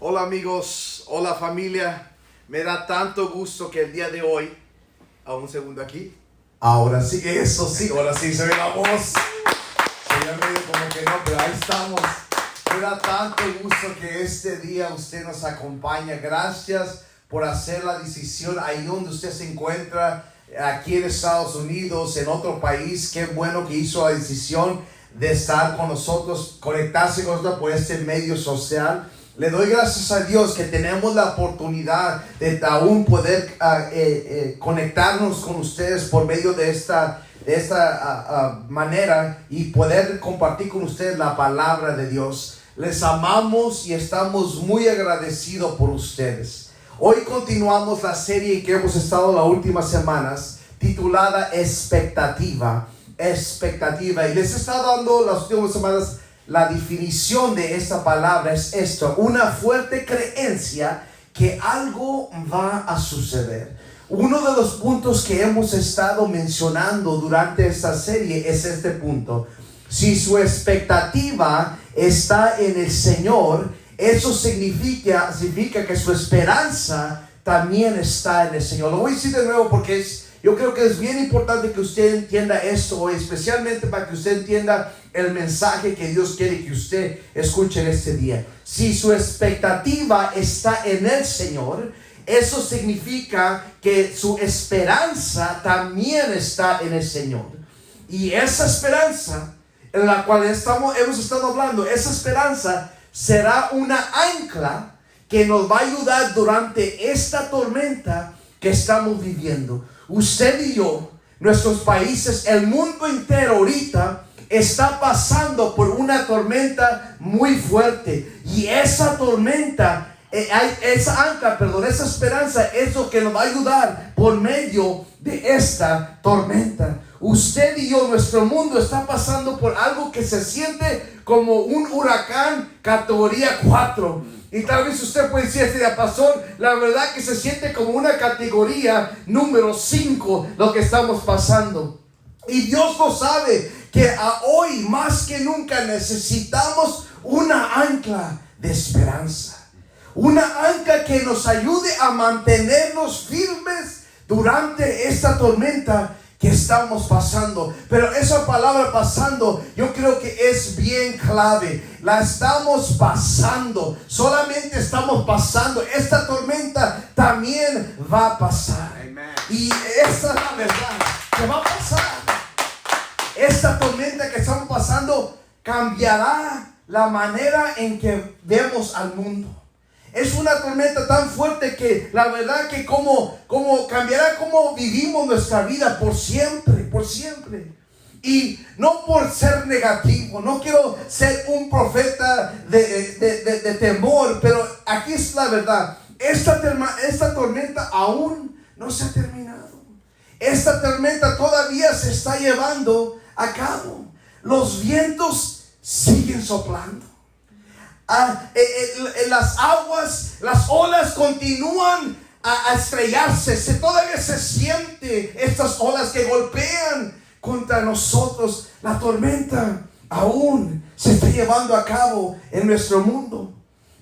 Hola amigos, hola familia. Me da tanto gusto que el día de hoy, un segundo aquí. Ahora sí, eso sí, ahora sí se ve la voz. Se ve medio como que no, pero ahí estamos. Me da tanto gusto que este día usted nos acompaña. Gracias por hacer la decisión ahí donde usted se encuentra, aquí en Estados Unidos, en otro país. Qué bueno que hizo la decisión de estar con nosotros, conectarse con nosotros por este medio social. Le doy gracias a Dios que tenemos la oportunidad de aún poder conectarnos con ustedes por medio de esta manera y poder compartir con ustedes la palabra de Dios. Les amamos y estamos muy agradecidos por ustedes. Hoy continuamos la serie que hemos estado las últimas semanas, titulada Expectativa. Y les he estado dando las últimas semanas. La definición de esta palabra es esto: una fuerte creencia que algo va a suceder. Uno de los puntos que hemos estado mencionando durante esta serie es este punto. Si su expectativa está en el Señor, eso significa que su esperanza también está en el Señor. Lo voy a decir de nuevo porque yo creo que es bien importante que usted entienda esto hoy, especialmente para que usted entienda el mensaje que Dios quiere que usted escuche en este día. Si su expectativa está en el Señor, eso significa que su esperanza también está en el Señor. Y esa esperanza en la cual hemos estado hablando, esa esperanza será una ancla que nos va a ayudar durante esta tormenta que estamos viviendo. Usted y yo, nuestros países, el mundo entero ahorita está pasando por una tormenta muy fuerte. Y esa tormenta, esa esperanza es lo que nos va a ayudar por medio de esta tormenta. Usted y yo, nuestro mundo está pasando por algo que se siente como un huracán categoría 4. Y tal vez usted puede decir, pastor, la verdad que se siente como una categoría número 5 lo que estamos pasando. Y Dios lo sabe que hoy más que nunca necesitamos una ancla de esperanza. Una ancla que nos ayude a mantenernos firmes durante esta tormenta que estamos pasando. Pero esa palabra pasando, yo creo que es bien clave. La estamos pasando. Solamente estamos pasando. Esta tormenta también va a pasar. Amen. Y esa es la verdad, que va a pasar. Esta tormenta que estamos pasando cambiará la manera en que vemos al mundo. Es una tormenta tan fuerte que la verdad que como cambiará cómo vivimos nuestra vida por siempre. Y no por ser negativo, no quiero ser un profeta de temor, pero aquí es la verdad. Esta tormenta aún no se ha terminado. Esta tormenta todavía se está llevando a cabo. Los vientos siguen soplando. Las aguas, las olas continúan a estrellarse. Todavía se siente estas olas que golpean contra nosotros. La tormenta aún se está llevando a cabo en nuestro mundo.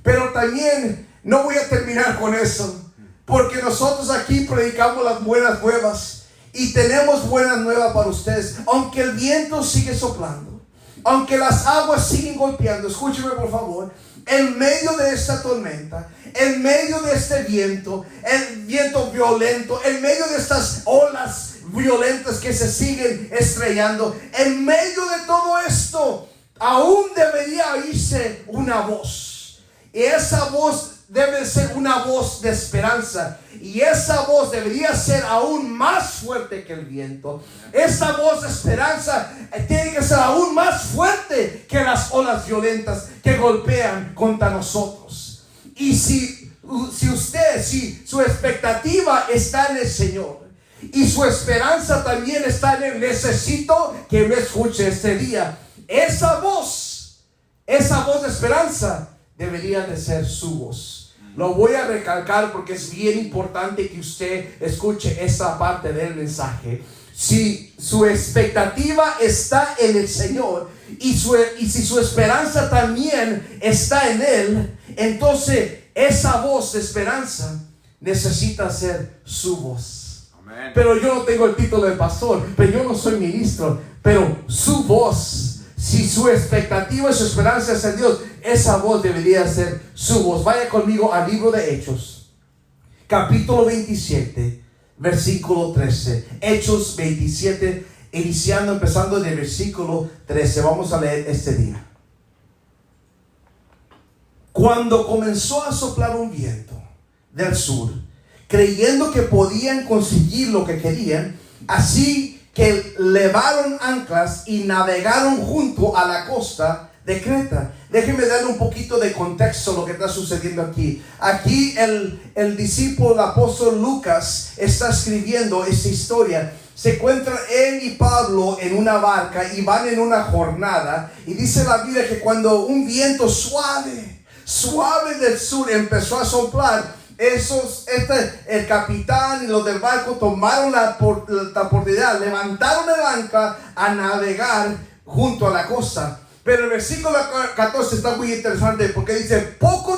Pero también no voy a terminar con eso, porque nosotros aquí predicamos las buenas nuevas y tenemos buenas nuevas para ustedes. Aunque el viento sigue soplando, aunque las aguas siguen golpeando, escúcheme por favor, en medio de esta tormenta, en medio de este viento, el viento violento, en medio de estas olas violentas que se siguen estrellando, en medio de todo esto, aún debería oírse una voz. Y esa voz debe ser una voz de esperanza. Y esa voz debería ser aún más fuerte que el viento. Esa voz de esperanza tiene que ser aún más fuerte que las olas violentas que golpean contra nosotros. Y si su expectativa está en el Señor y su esperanza también está en Él, necesito que me escuche este día. Esa voz de esperanza debería de ser su voz. Lo voy a recalcar porque es bien importante que usted escuche esa parte del mensaje. Si su expectativa está en el Señor y si su esperanza también está en Él, entonces esa voz de esperanza necesita ser su voz. Amén. Pero yo no tengo el título de pastor, pero yo no soy ministro, pero su voz, si su expectativa y su esperanza es en Dios, esa voz debería ser su voz. Vaya conmigo al libro de Hechos, capítulo 27, versículo 13. Hechos 27, empezando en el versículo 13. Vamos a leer este día. Cuando comenzó a soplar un viento del sur, creyendo que podían conseguir lo que querían, así que levaron anclas y navegaron junto a la costa de Creta. Déjenme darle un poquito de contexto a lo que está sucediendo aquí. Aquí el discípulo, el apóstol Lucas, está escribiendo esta historia. Se encuentran él y Pablo en una barca y van en una jornada. Y dice la Biblia que cuando un viento suave del sur empezó a soplar, el capitán y los del barco tomaron la oportunidad, levantaron el ancla a navegar junto a la costa. Pero el versículo 14 está muy interesante porque dice: poco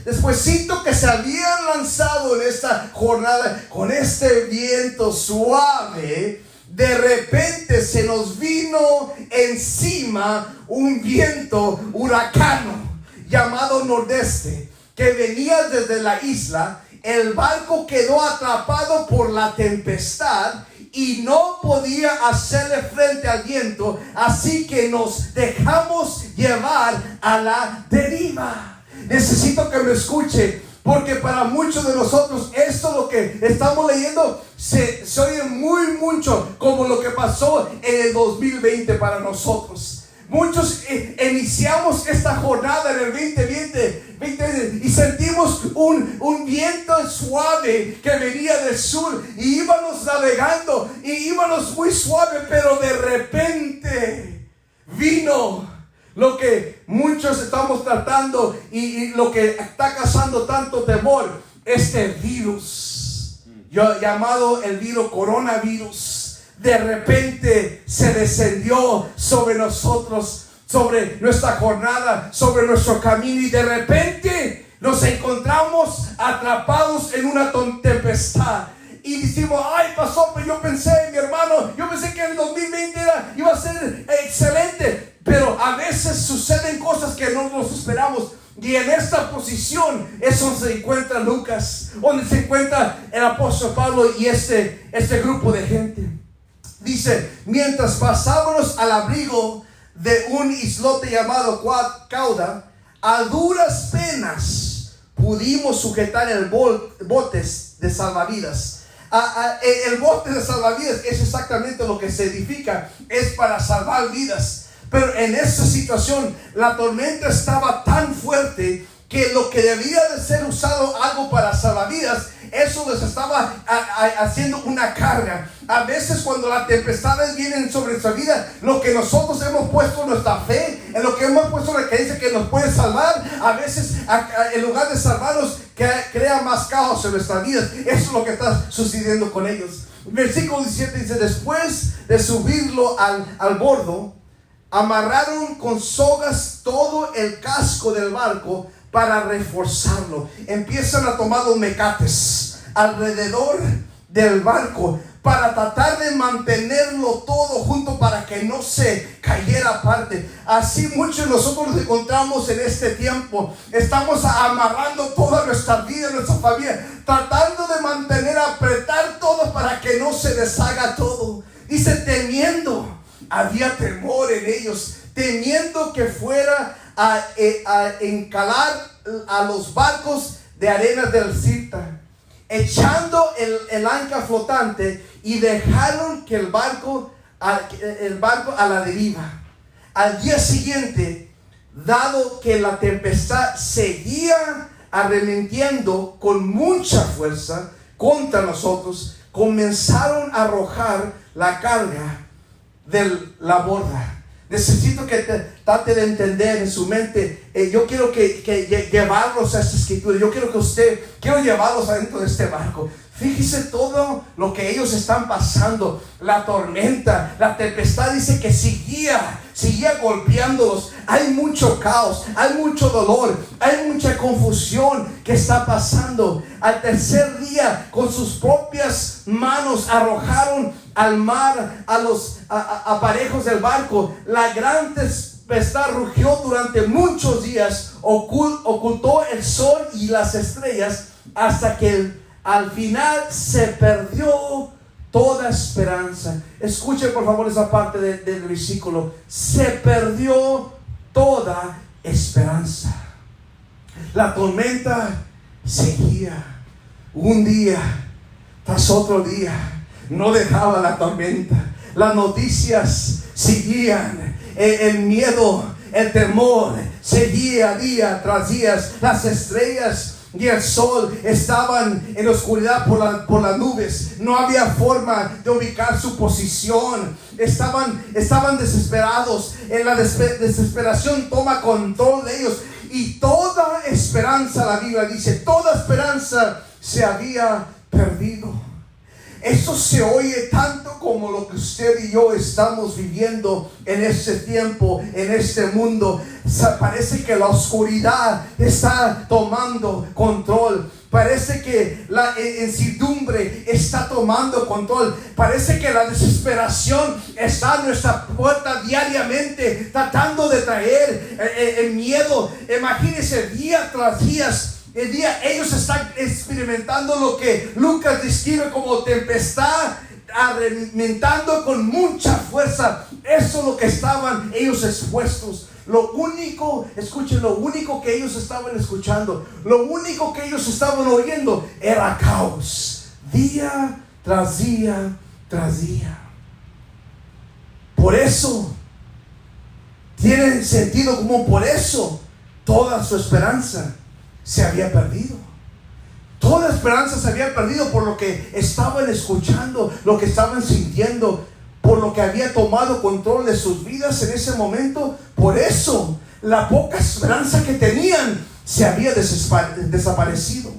despuésito que se habían lanzado en esta jornada con este viento suave, de repente se nos vino encima un viento huracano llamado nordeste, que venía desde la isla. El barco quedó atrapado por la tempestad y no podía hacerle frente al viento, así que nos dejamos llevar a la deriva. Necesito que me escuche, porque para muchos de nosotros esto lo que estamos leyendo se oye mucho como lo que pasó en el 2020 para nosotros. Muchos iniciamos esta jornada en el 2020 y sentimos un viento suave que venía del sur y íbamos navegando y íbamos muy suave, pero de repente vino lo que muchos estamos tratando y lo que está causando tanto temor, este virus llamado el virus coronavirus. De repente se descendió sobre nosotros, sobre nuestra jornada, sobre nuestro camino, y de repente nos encontramos atrapados en una tempestad. Y decimos: ay, pasó, pero yo pensé, mi hermano, yo pensé que el 2020 iba a ser excelente. Pero a veces suceden cosas que no nos esperamos. Y en esta posición es donde se encuentra Lucas, donde se encuentra el apóstol Pablo y este grupo de gente. Dice: mientras pasábamos al abrigo de un islote llamado Cauda, a duras penas pudimos sujetar el bote de salvavidas. El bote de salvavidas es exactamente lo que se edifica, es para salvar vidas. Pero en esta situación la tormenta estaba tan fuerte que lo que debía de ser usado algo para salvavidas, eso les estaba haciendo una carga. A veces cuando las tempestades vienen sobre nuestra vida, lo que nosotros hemos puesto nuestra fe, en lo que hemos puesto la creencia que nos puede salvar, a veces en lugar de salvarnos, crea más caos en nuestras vidas. Eso es lo que está sucediendo con ellos. Versículo 17 dice: después de subirlo al bordo, amarraron con sogas todo el casco del barco para reforzarlo. Empiezan a tomar los mecates alrededor del barco para tratar de mantenerlo todo junto para que no se cayera aparte. Así muchos de nosotros nos encontramos en este tiempo. Estamos amarrando toda nuestra vida, nuestra familia, tratando de mantener, apretar todo para que no se deshaga todo. Dice: temiendo, había temor en ellos, temiendo que fuera a encalar a los barcos de arenas del Sirta, echando el ancla flotante, y dejaron que el barco a la deriva. Al día siguiente, dado que la tempestad seguía arremetiendo con mucha fuerza contra nosotros, comenzaron a arrojar la carga de la borda. Necesito que trate de entender en su mente. Yo quiero que llevarlos a esta escritura. Quiero llevarlos adentro de este barco. Fíjese todo lo que ellos están pasando. La tormenta, la tempestad dice que seguía golpeándolos. Hay mucho caos, hay mucho dolor, hay mucha confusión que está pasando. Al tercer día, con sus propias manos arrojaron al mar a los aparejos del barco. La gran tempestad rugió durante muchos días, ocultó el sol y las estrellas, hasta que al final se perdió toda esperanza. Escuchen por favor esa parte del versículo. Se perdió toda esperanza. La tormenta seguía, un día tras otro día. No dejaba la tormenta. Las noticias seguían. El miedo, el temor seguía día tras día. Las estrellas y el sol estaban en oscuridad por las nubes. No había forma de ubicar su posición. Estaban desesperados. En la desesperación toma control de ellos. Y toda esperanza, la Biblia dice, toda esperanza se había perdido. Eso se oye tanto como lo que usted y yo estamos viviendo en este tiempo, en este mundo. Parece que la oscuridad está tomando control. Parece que la incertidumbre está tomando control. Parece que la desesperación está a nuestra puerta diariamente, tratando de traer el miedo. Imagínense, día tras día. Ellos están experimentando lo que Lucas describe como tempestad, alimentando con mucha fuerza. Eso es lo que estaban ellos expuestos. Lo único, escuchen, lo único que ellos estaban escuchando, lo único que ellos estaban oyendo era caos, día tras día tras día. Por eso tiene sentido, como por eso toda su esperanza se había perdido. Toda esperanza se había perdido por lo que estaban escuchando, lo que estaban sintiendo, por lo que había tomado control de sus vidas en ese momento. Por eso la poca esperanza que tenían se había desaparecido.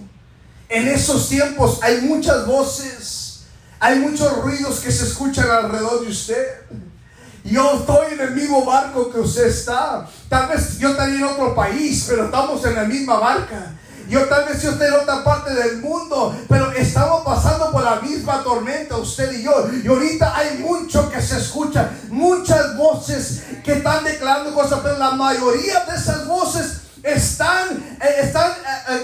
En esos tiempos hay muchas voces, hay muchos ruidos que se escuchan alrededor de usted. Yo estoy en el mismo barco que usted está. Tal vez yo estaría en otro país, pero estamos en la misma barca. Tal vez yo esté en otra parte del mundo, pero estamos pasando por la misma tormenta, usted y yo. Y ahorita hay mucho que se escucha, muchas voces que están declarando cosas, pero la mayoría de esas voces están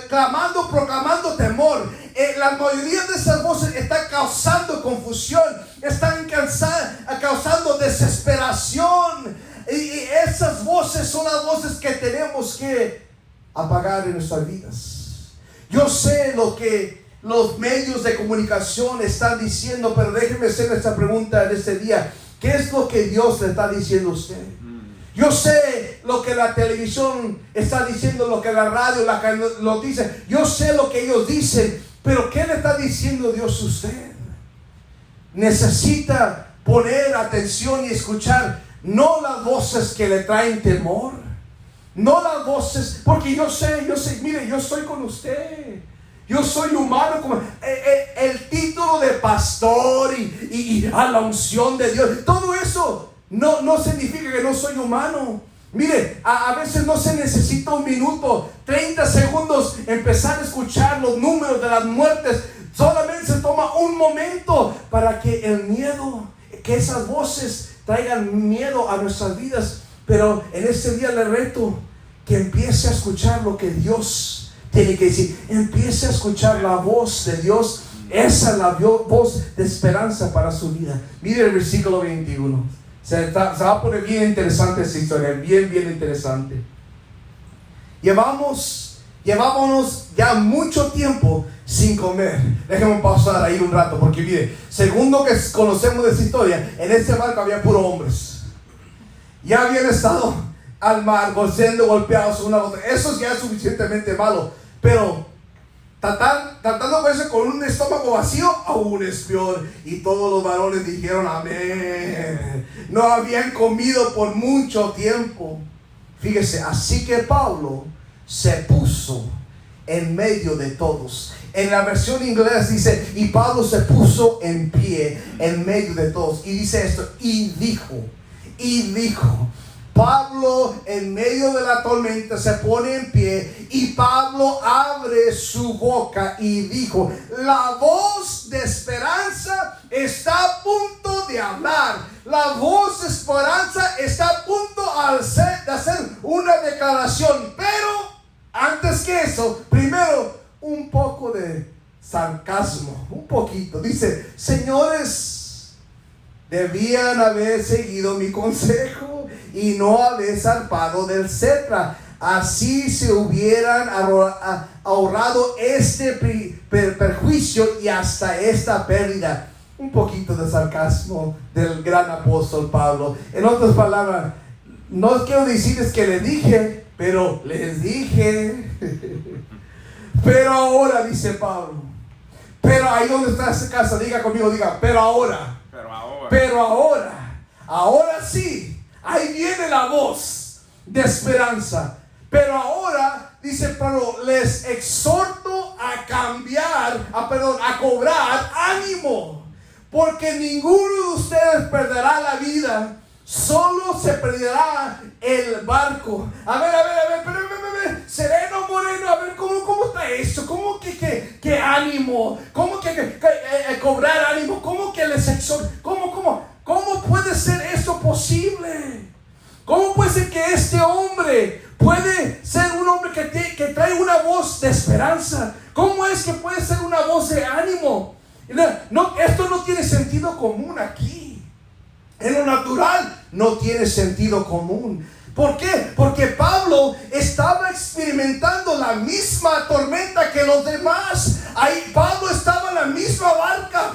clamando, proclamando temor. La mayoría de esas voces están causando confusión, están causando desesperación. Y esas voces son las voces que tenemos que apagar en nuestras vidas. Yo sé lo que los medios de comunicación están diciendo, pero déjeme hacer esta pregunta en este día. ¿Qué es lo que Dios le está diciendo a usted? Yo sé lo que la televisión está diciendo, lo que la radio lo dice. Yo sé lo que ellos dicen, pero ¿qué le está diciendo Dios a usted? Necesita poner atención y escuchar, no las voces que le traen temor. No las voces, porque yo sé, mire, yo estoy con usted. Yo soy humano, como el título de pastor y a la unción de Dios. Todo eso no significa que no soy humano. Mire, a veces no se necesita un minuto, 30 segundos, empezar a escuchar los números de las muertes. Solamente se toma un momento para que el miedo, que esas voces traigan miedo a nuestras vidas. Pero en este día le reto que empiece a escuchar lo que Dios tiene que decir. Empiece a escuchar la voz de Dios. Esa es la voz de esperanza para su vida. Mire el versículo 21. Se va a poner bien interesante esta historia. Bien interesante. Llevábamos ya mucho tiempo sin comer. Déjenme pasar ahí un rato, porque mire, según lo que conocemos de esta historia, en este barco había puros hombres. Ya habían estado al mar, siendo golpeados una a otra. Eso ya es suficientemente malo, pero tratando con eso, con un estómago vacío, aún es peor. Y todos los varones dijeron amén. No habían comido por mucho tiempo. Fíjese, así que Pablo se puso en medio de todos. En la versión inglesa dice, y Pablo se puso en pie en medio de todos. Y dice esto, y dijo. Pablo en medio de la tormenta se pone en pie y Pablo abre su boca y dijo, la voz de esperanza está a punto de hablar. La voz de esperanza está a punto de hacer una declaración. Pero antes que eso, primero un poco de sarcasmo, un poquito. Dice, señores, debían haber seguido mi consejo y no haber zarpado del Cetra. Así se hubieran ahorrado este perjuicio y hasta esta pérdida. Un poquito de sarcasmo del gran apóstol Pablo. En otras palabras, no quiero decirles que le dije, pero les dije. Pero ahora, dice Pablo. Pero ahí donde está esa casa, diga conmigo, diga, pero ahora. Ahora sí. Ahí viene la voz de esperanza. Pero ahora, dice Pablo, les exhorto a a cobrar ánimo. Porque ninguno de ustedes perderá la vida. Solo se perderá el barco. A ver, Sereno Moreno, a ver, ¿cómo está eso? ¿Cómo que ánimo? ¿Cómo que cobrar ánimo? ¿Cómo que les exhorto? ¿Cómo puede ser esto posible? ¿Cómo puede ser que este hombre puede ser un hombre que trae una voz de esperanza? ¿Cómo es que puede ser una voz de ánimo? No, esto no tiene sentido común aquí. En lo natural no tiene sentido común. ¿Por qué? Porque Pablo estaba experimentando la misma tormenta que los demás. Ahí Pablo estaba en la misma barca.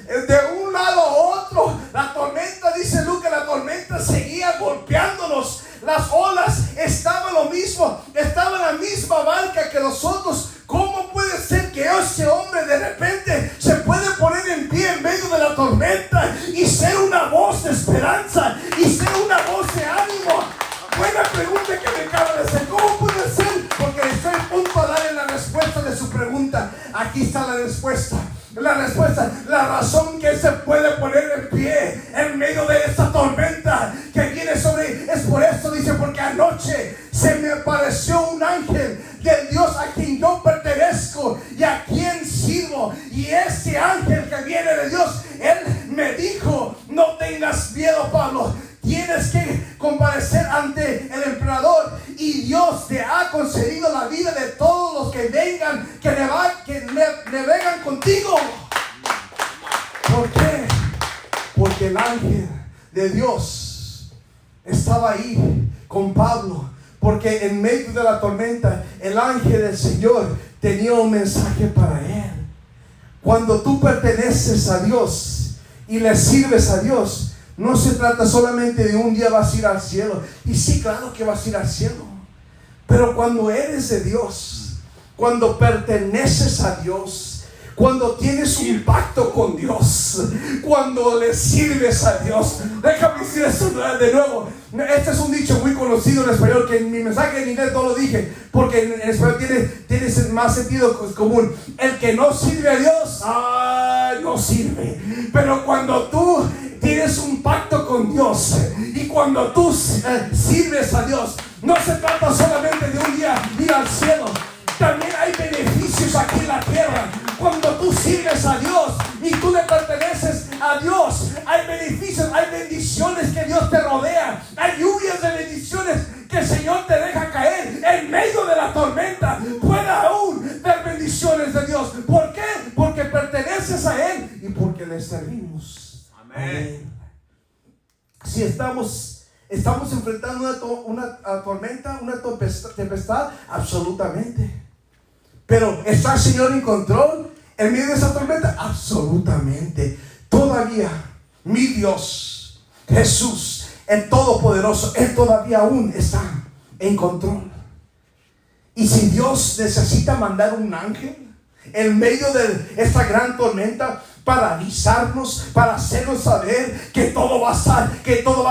De un lado a otro, la tormenta, dice Lucas, la tormenta seguía golpeándonos. Las olas estaban lo mismo, estaba en la misma barca que nosotros. ¿Cómo puede ser que ese hombre de repente se puede poner en pie en medio de la tormenta y ser una voz de esperanza y ser una voz de ánimo? Buena pregunta que me acaba de hacer. ¿Cómo puede ser? Porque estoy a punto de darle la respuesta de su pregunta. Aquí está la respuesta. La razón que se puede poner en pie en medio de esta tormenta que viene sobre, es por esto, dice, porque anoche se me apareció un ángel del Dios a quien yo pertenezco y a quien sirvo. Y ese ángel que viene de Dios, él me dijo, no tengas miedo, Pablo. Tienes que comparecer ante el emperador y Dios te ha concedido la vida de todos los que vengan, que vengan contigo. ¿Por qué? Porque el ángel de Dios estaba ahí con Pablo. Porque en medio de la tormenta, el ángel del Señor tenía un mensaje para él. Cuando tú perteneces a Dios y le sirves a Dios, no se trata solamente de un día vas a ir al cielo. Y sí, claro que vas a ir al cielo. Pero cuando eres de Dios, cuando perteneces a Dios, cuando tienes un pacto con Dios, cuando le sirves a Dios. Déjame decir esto de nuevo. Este es un dicho muy conocido en español, que en mi mensaje en inglés no lo dije, porque en español tiene más sentido común. El que no sirve a Dios, no sirve. Pero cuando tú tienes un pacto con Dios y cuando tú sirves a Dios, no se trata solamente de un día ir al cielo. También hay beneficios aquí en la tierra. Cuando tú sirves a Dios y tú le perteneces a Dios, hay beneficios, hay bendiciones que Dios te rodea. Hay lluvias de bendiciones que el Señor te deja caer en medio de la tormenta. Puede aún ver bendiciones de Dios. ¿Por qué? Porque perteneces a Él y porque le servimos. Amén. Si estamos enfrentando una tormenta, una tempestad, absolutamente. Pero ¿está el Señor en control en medio de esa tormenta? Absolutamente. Todavía mi Dios, Jesús, el Todopoderoso, Él todavía aún está en control. Y si Dios necesita mandar un ángel en medio de esta gran tormenta para avisarnos, para hacernos saber que todo va a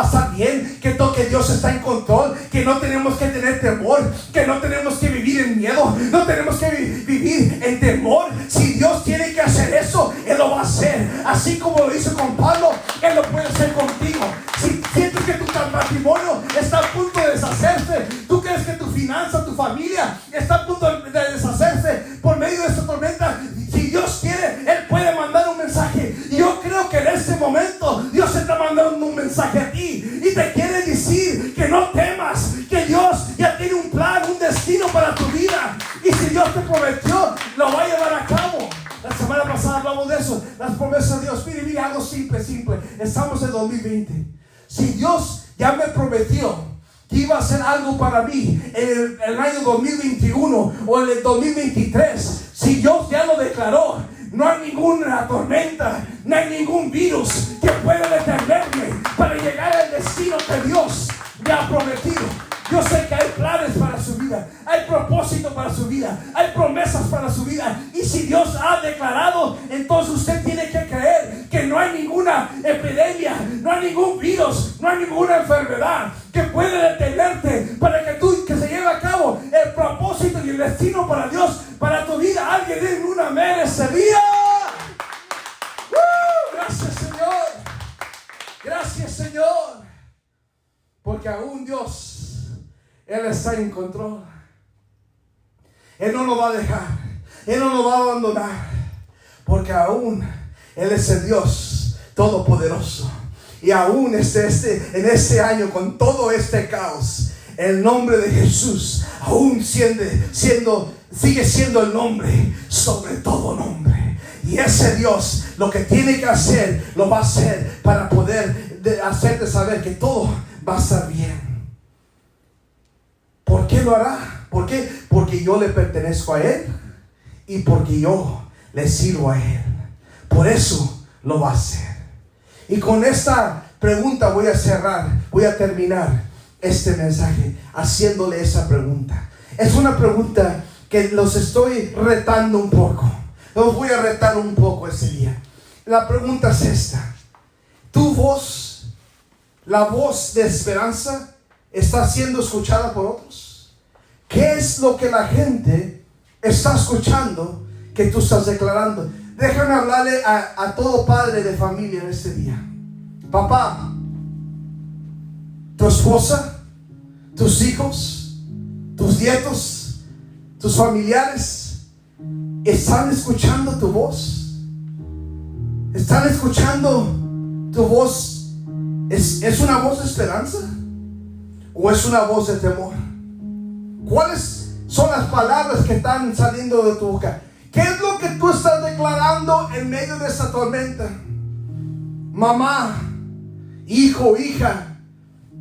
estar bien, que Dios está en control, que no tenemos que tener temor, que no tenemos que vivir miedo, no tenemos que vivir en temor. Si Dios tiene que hacer eso, Él lo va a hacer. Así como lo hizo con Pablo, Él lo puede hacer contigo. Si sientes que tu matrimonio está a punto de deshacerse, tú crees que tu finanza, tu familia está a punto de deshacerse por medio de esta tormenta, si Dios quiere, Él puede mandar un mensaje. Y yo creo que en este momento Dios está mandando un mensaje a ti y te quiere decir que no temas, que Dios ya tiene un plan, un destino para tu vida, y si Dios te prometió, lo va a llevar a cabo. La semana pasada hablamos de eso, las promesas de Dios. Mire, algo simple. Estamos en 2020. Si Dios ya me prometió que iba a hacer algo para mí en el año 2021 o en el 2023, si Dios ya lo declaró, no hay ninguna tormenta, no hay ningún virus que pueda detenerme para llegar al destino que Dios me ha prometido. Yo sé que hay planes para su vida, hay propósito para su vida, hay promesas para su vida. Y si Dios ha declarado, entonces usted tiene que creer que no hay ninguna epidemia, no hay ningún virus, no hay ninguna enfermedad que puede detenerte para que se lleve a cabo el propósito y el destino para Dios, para tu vida. Alguien den un amén ese día. Gracias, Señor. Gracias, Señor. Porque aún Dios, Él está en control. Él no lo va a dejar. Él no lo va a abandonar. Porque aún Él es el Dios Todopoderoso. Y aún en este año, con todo este caos, el nombre de Jesús aún sigue siendo el nombre sobre todo nombre. Y ese Dios lo que tiene que hacer, lo va a hacer para poder hacerte saber que todo va a estar bien. ¿Por qué lo hará? ¿Por qué? Porque yo le pertenezco a Él y porque yo le sirvo a Él. Por eso lo va a hacer. Y con esta pregunta voy a terminar este mensaje haciéndole esa pregunta. Es una pregunta que los estoy retando un poco. Los voy a retar un poco ese día. La pregunta es esta: ¿tu voz, la voz de esperanza, está siendo escuchada por otros? ¿Qué es lo que la gente está escuchando que tú estás declarando? Déjame hablarle a todo padre de familia en este día. Papá, tu esposa, tus hijos, tus nietos, tus familiares, ¿están escuchando tu voz? ¿Están escuchando tu voz? ¿Es una voz de esperanza o es una voz de temor? ¿Cuáles son las palabras que están saliendo de tu boca? ¿Qué es lo que tú estás declarando en medio de esta tormenta? Mamá, hijo, hija,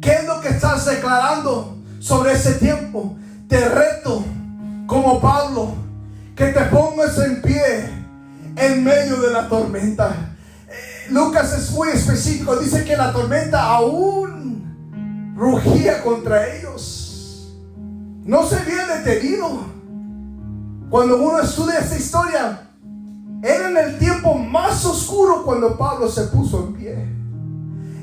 ¿qué es lo que estás declarando sobre ese tiempo? Te reto, como Pablo, que te pongas en pie en medio de la tormenta. Lucas es muy específico, dice que la tormenta aún rugía contra ellos. No se había detenido. Cuando uno estudia esta historia, era en el tiempo más oscuro cuando Pablo se puso en pie.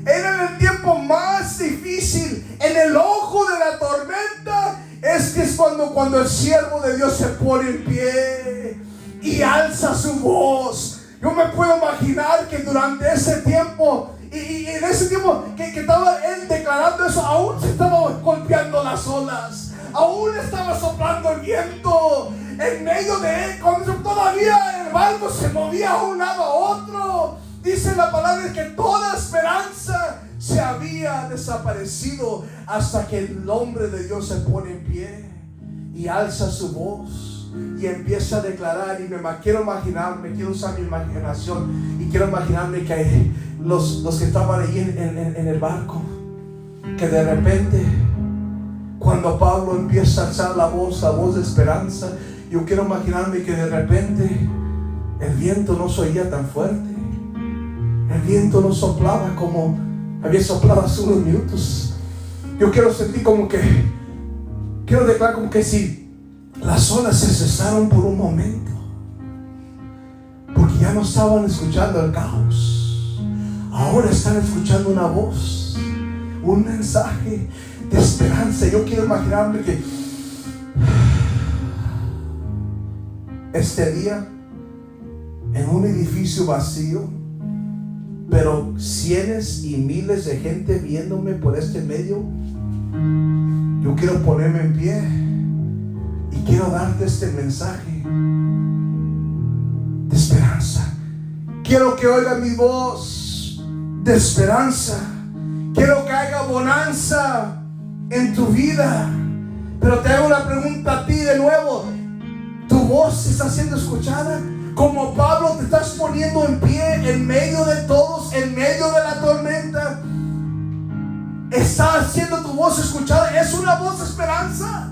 Era en el tiempo más difícil, en el ojo de la tormenta. Es cuando el siervo de Dios se pone en pie y alza su voz. Yo me puedo imaginar que durante ese tiempo, y en ese tiempo que estaba él declarando eso, aún se estaban golpeando las olas, aún estaba soplando el viento en medio de él, cuando todavía el barco se movía a un lado a otro. Dice la palabra que toda esperanza se había desaparecido hasta que el hombre de Dios se pone en pie y alza su voz y empieza a declarar. Y quiero usar mi imaginación y quiero imaginarme que los que estaban ahí en el barco, que de repente cuando Pablo empieza a alzar la voz de esperanza, yo quiero imaginarme que de repente el viento no se oía tan fuerte. El viento no soplaba como había soplado hace unos minutos. Yo quiero sentir quiero declarar como que si las olas se cesaron por un momento, porque ya no estaban escuchando el caos. Ahora están escuchando una voz, un mensaje de esperanza. Yo quiero imaginarme que este día en un edificio vacío, pero cientos y miles de gente viéndome por este medio, yo quiero ponerme en pie y quiero darte este mensaje de esperanza. Quiero que oiga mi voz de esperanza. Quiero que haya bonanza en tu vida. Pero te hago una pregunta a ti de nuevo. ¿Tu voz está siendo escuchada? Como Pablo, te estás poniendo en pie en medio de todos, en medio de la tormenta. ¿Está siendo tu voz escuchada? ¿Es una voz de esperanza?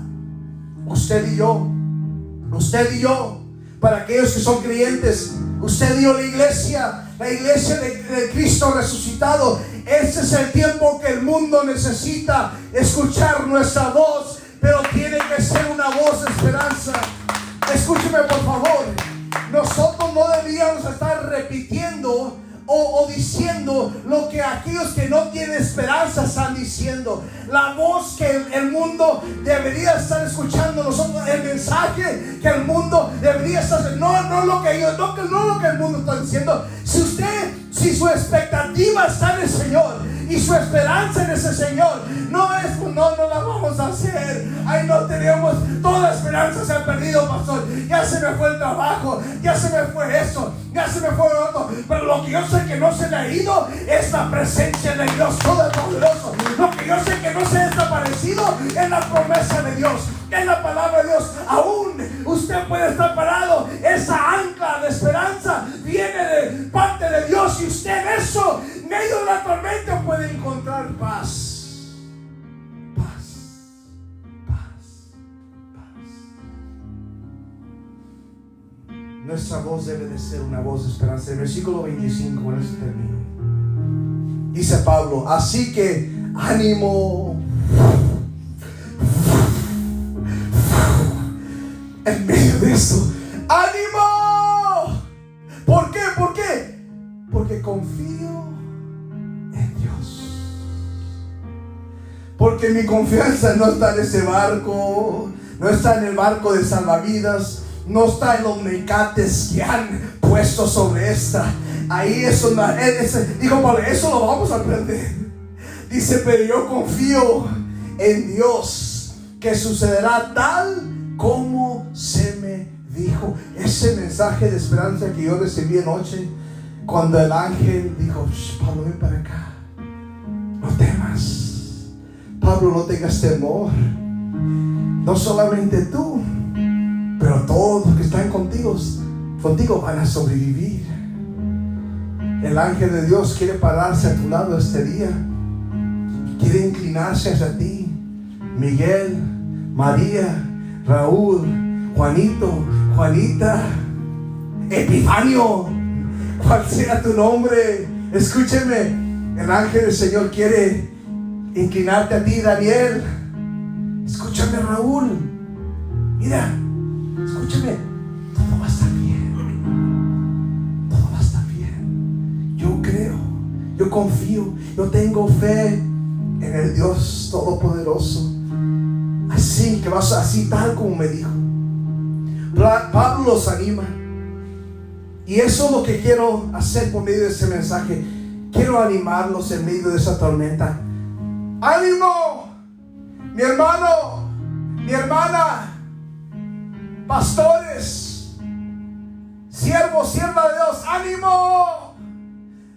Usted y yo, para aquellos que son creyentes, usted y yo, la iglesia de Cristo resucitado. Este es el tiempo que el mundo necesita escuchar nuestra voz, pero tiene que ser una voz de esperanza. Escúcheme por favor. Nosotros no deberíamos estar repitiendo o diciendo lo que aquellos que no tienen esperanza están diciendo. La voz que el mundo debería estar escuchando, nosotros, el mensaje que el mundo debería estar, no lo que el mundo está diciendo. Si su expectativa está en el Señor y su esperanza en ese Señor, no la vamos a hacer. Ay, no tenemos, toda la esperanza se ha perdido, pastor. Ya se me fue el trabajo, ya se me fue eso, ya se me fue lo otro. Pero lo que yo sé que no se le ha ido es la presencia de Dios Todopoderoso. Lo que yo sé que no se ha desaparecido es la promesa de Dios, es la palabra de Dios. Aún usted puede estar parado. Esa ancla de esperanza viene de parte de Dios, y usted en eso, en medio de la tormenta, puede encontrar paz. Nuestra voz debe de ser una voz de esperanza. El versículo 25, con eso termino. Dice Pablo: así que ánimo. En medio de eso, ánimo. ¿Por qué? Porque confío en Dios. Porque mi confianza no está en ese barco, no está en el barco de salvavidas, no está en los mecates que han puesto sobre esta. Ahí eso no, dijo Pablo, eso lo vamos a aprender. Dice: pero yo confío en Dios, que sucederá tal como se me dijo. Ese mensaje de esperanza que yo recibí anoche, cuando el ángel dijo: Pablo, ven para acá, no temas, Pablo, no tengas temor. No solamente tú, pero todos los que están contigo van a sobrevivir. El ángel de Dios quiere pararse a tu lado este día, quiere inclinarse hacia ti. Miguel, María, Raúl, Juanito, Juanita, Epifanio, cual sea tu nombre, escúcheme. El ángel del Señor quiere inclinarte a ti. Daniel, escúchame. Raúl, mira, escúchame. Todo va a estar bien. Todo va a estar bien. Yo creo, yo confío, yo tengo fe en el Dios Todopoderoso. Así que vas así, tal como me dijo. Pablo los anima. Y eso es lo que quiero hacer por medio de ese mensaje. Quiero animarlos en medio de esa tormenta. ¡Ánimo! Mi hermano, mi hermana, pastores, siervos, sierva de Dios, ¡ánimo!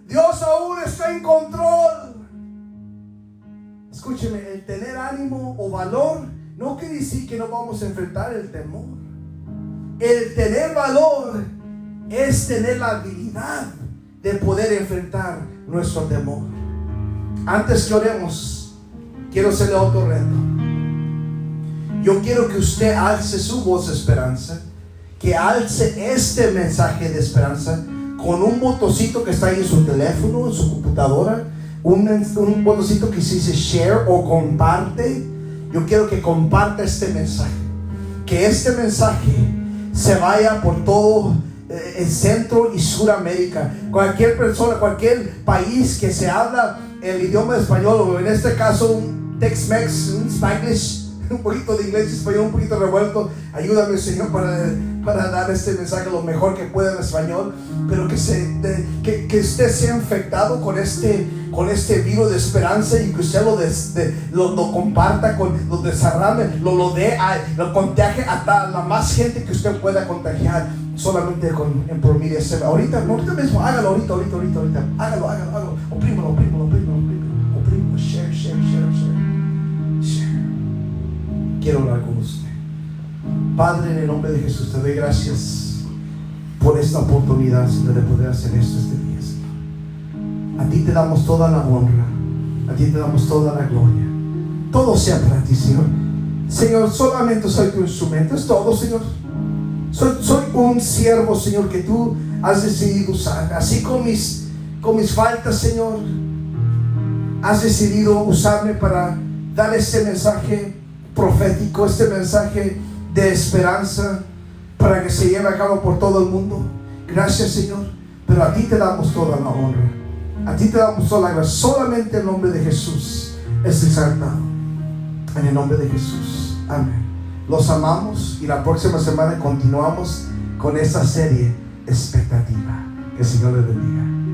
Dios aún está en control. Escúcheme, el tener ánimo o valor no quiere decir que no vamos a enfrentar el temor. El tener valor es tener la habilidad de poder enfrentar nuestro temor. Antes que oremos, quiero hacerle otro reto. Yo quiero que usted alce su voz de esperanza, que alce este mensaje de esperanza con un botoncito que está ahí en su teléfono, en su computadora, un botoncito que se dice share o comparte. Yo quiero que comparta este mensaje, que este mensaje se vaya por todo el Centro y Suramérica. Cualquier persona, cualquier país que se habla el idioma español, o en este caso un Tex-Mex, un Spanglish, un poquito de inglés y español, un poquito revuelto. Ayúdame, Señor, para para dar este mensaje lo mejor que pueda en español, pero que usted sea infectado con este virus de esperanza y que usted lo comparta, lo desarrame, lo contagie a la más gente que usted pueda contagiar, solamente por mi deseo. Ahorita mismo, hágalo, ahorita, hágalo, oprímelo, share. Quiero hablar con usted. Padre, en el nombre de Jesús, te doy gracias por esta oportunidad, Señor, de poder hacer esto este día, Señor. A ti te damos toda la honra, a ti te damos toda la gloria. Todo sea para ti, Señor. Señor, solamente soy tu instrumento, es todo, Señor. Soy un siervo, Señor, que tú has decidido usar. Así con mis faltas, Señor, has decidido usarme para dar este mensaje profético, este mensaje de esperanza, para que se lleve a cabo por todo el mundo. Gracias, Señor, pero a ti te damos toda la honra, a ti te damos toda la gracia. Solamente el nombre de Jesús es exaltado. En el nombre de Jesús, amén. Los amamos y la próxima semana continuamos con esta serie Expectativa. Que el Señor les bendiga.